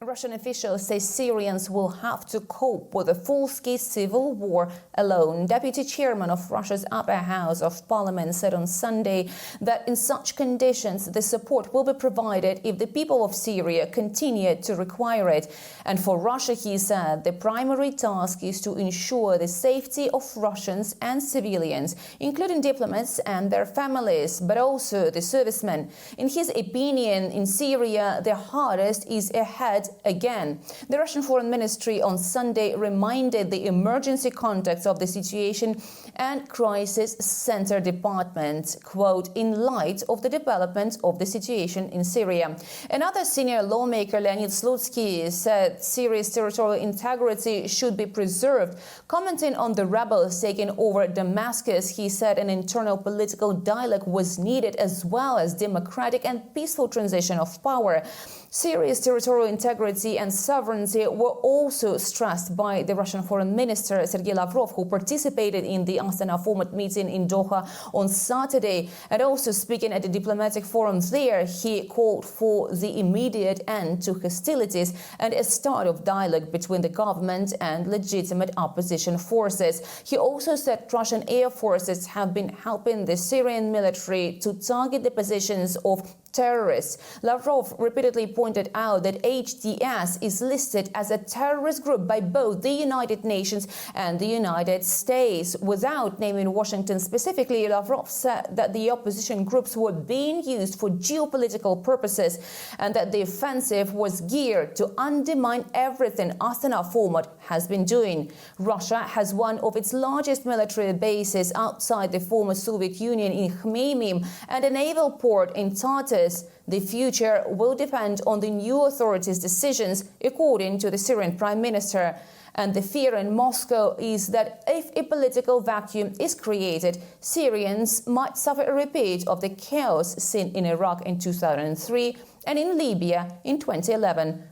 Russian officials say Syrians will have to cope with a full-scale civil war alone. Deputy Chairman of Russia's Upper House of Parliament said on Sunday that in such conditions the support will be provided if the people of Syria continue to require it. And for Russia, he said, the primary task is to ensure the safety of Russians and civilians, including diplomats and their families, but also the servicemen. In his opinion, in Syria, the hardest is ahead again. The Russian Foreign Ministry on Sunday reminded the emergency contacts of the situation and crisis center department, quote, in light of the development of the situation in Syria. Another senior lawmaker, Leonid Slutsky, said Syria's territorial integrity should be preserved. Commenting on the rebels taking over Damascus, he said an internal political dialogue was needed as well as democratic and peaceful transition of power. Syria's territorial integrity and sovereignty were also stressed by the Russian Foreign Minister Sergei Lavrov, who participated in the Astana format meeting in Doha on Saturday. And also speaking at the diplomatic forum there, he called for the immediate end to hostilities and a start of dialogue between the government and legitimate opposition forces. He also said Russian air forces have been helping the Syrian military to target the positions of terrorists. Lavrov repeatedly pointed out that HTS is listed as a terrorist group by both the United Nations and the United States. Without naming Washington specifically, Lavrov said that the opposition groups were being used for geopolitical purposes and that the offensive was geared to undermine everything Astana format has been doing. Russia has one of its largest military bases outside the former Soviet Union in Khmeimim and a naval port in Tartus. The future will depend on the new authorities' decisions, according to the Syrian Prime Minister. And the fear in Moscow is that if a political vacuum is created, Syrians might suffer a repeat of the chaos seen in Iraq in 2003 and in Libya in 2011.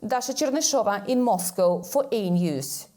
Dasha Chernysova in Moscow for A News.